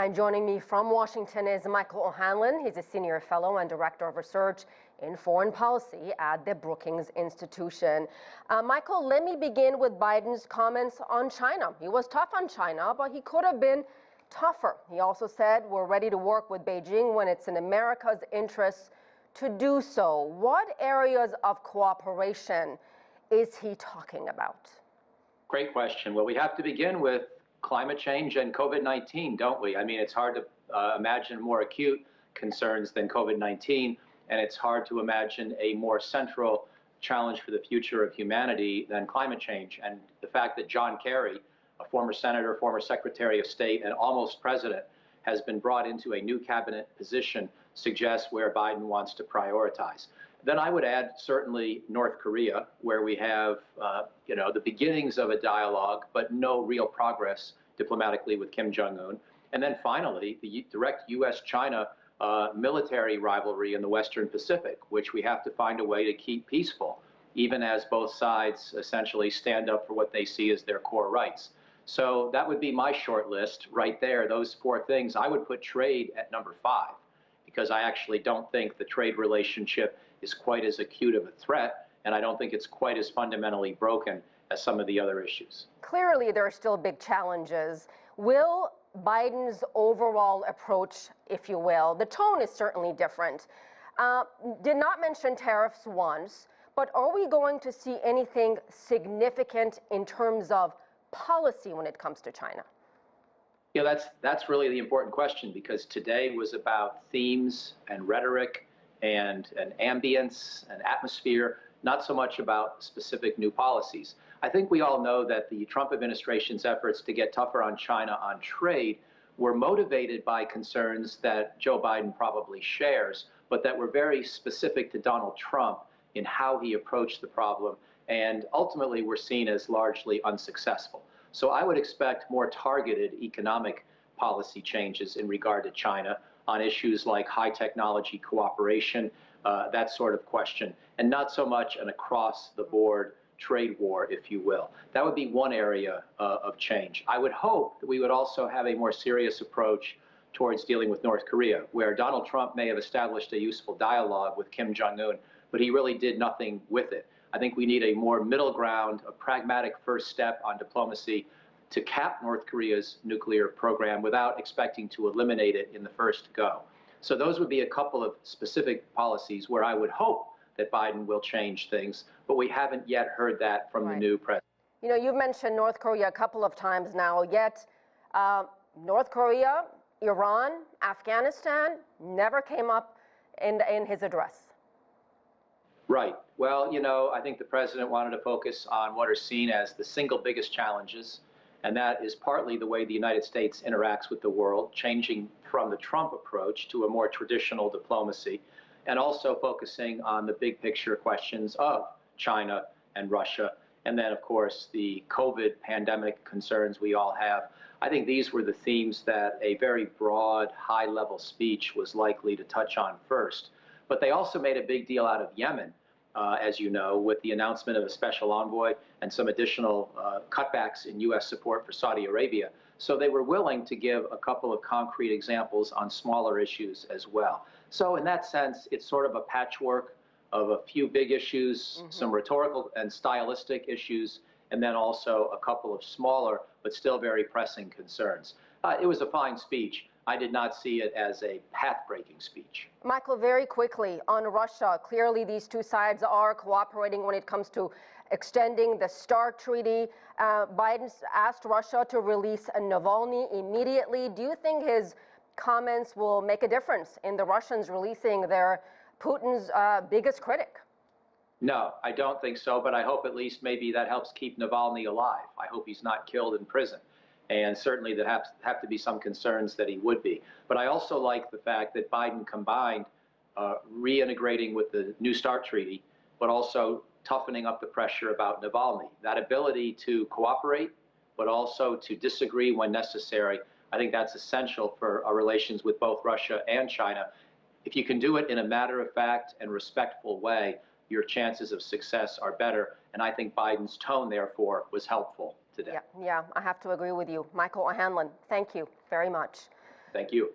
And joining me from Washington is Michael O'Hanlon. He's a senior fellow and director of research in foreign policy at the Brookings Institution. Michael, let me begin with Biden's comments on China. He was tough on China, but he could have been tougher. He also said we're ready to work with Beijing when it's in America's interests to do so. What areas of cooperation is he talking about? Great question. Well, we have to begin with climate change and COVID-19, don't we? I mean, it's hard to imagine more acute concerns than COVID-19, and it's hard to imagine a more central challenge for the future of humanity than climate change. And the fact that John Kerry, a former senator, former secretary of state, and almost president, has been brought into a new cabinet position suggests where Biden wants to prioritize. Then I would add certainly North Korea, where we have the beginnings of a dialogue, but no real progress diplomatically with Kim Jong-un. And then finally, the direct U.S.-China military rivalry in the Western Pacific, which we have to find a way to keep peaceful, even as both sides essentially stand up for what they see as their core rights. So that would be my short list right there, those four things. I would put trade at number 5, because I actually don't think the trade relationship is quite as acute of a threat, and I don't think it's quite as fundamentally broken as some of the other issues. Clearly, there are still big challenges. Will Biden's overall approach, if you will, the tone is certainly different, did not mention tariffs once, but are we going to see anything significant in terms of policy when it comes to China? Yeah, that's really the important question, because today was about themes and rhetoric and an ambience and atmosphere, not so much about specific new policies. I think we all know that the Trump administration's efforts to get tougher on China on trade were motivated by concerns that Joe Biden probably shares, but that were very specific to Donald Trump in how he approached the problem, and ultimately were seen as largely unsuccessful. So I would expect more targeted economic policy changes in regard to China on issues like high technology cooperation, that sort of question, and not so much an across-the-board trade war, if you will. That would be one area of change. I would hope that we would also have a more serious approach towards dealing with North Korea, where Donald Trump may have established a useful dialogue with Kim Jong-un, but he really did nothing with it. I think we need a more middle ground, a pragmatic first step on diplomacy to cap North Korea's nuclear program without expecting to eliminate it in the first go. So those would be a couple of specific policies where I would hope that Biden will change things, but we haven't yet heard that from the new president. You know, you've mentioned North Korea a couple of times now, yet North Korea, Iran, Afghanistan never came up in his address. Right. Well, I think the president wanted to focus on what are seen as the single biggest challenges, and that is partly the way the United States interacts with the world, changing from the Trump approach to a more traditional diplomacy, and also focusing on the big picture questions of China and Russia, and then, of course, the COVID pandemic concerns we all have. I think these were the themes that a very broad, high-level speech was likely to touch on first. But they also made a big deal out of Yemen, as you know, with the announcement of a special envoy and some additional cutbacks in U.S. support for Saudi Arabia. So they were willing to give a couple of concrete examples on smaller issues as well. So in that sense, it's sort of a patchwork of a few big issues, some rhetorical and stylistic issues, and then also a couple of smaller but still very pressing concerns. It was a fine speech. I did not see it as a path-breaking speech. Michael, very quickly on Russia, clearly these two sides are cooperating when it comes to extending the START treaty. Biden's asked Russia to release Navalny immediately. Do you think his comments will make a difference in the Russians releasing their Putin's biggest critic? No, I don't think so, but I hope at least maybe that helps keep Navalny alive. I hope he's not killed in prison. And certainly there have to be some concerns that he would be. But I also like the fact that Biden combined reintegrating with the New START treaty, but also toughening up the pressure about Navalny. That ability to cooperate, but also to disagree when necessary, I think that's essential for our relations with both Russia and China. If you can do it in a matter-of-fact and respectful way, your chances of success are better. And I think Biden's tone, therefore, was helpful today. Yeah, I have to agree with you. Michael O'Hanlon, thank you very much. Thank you.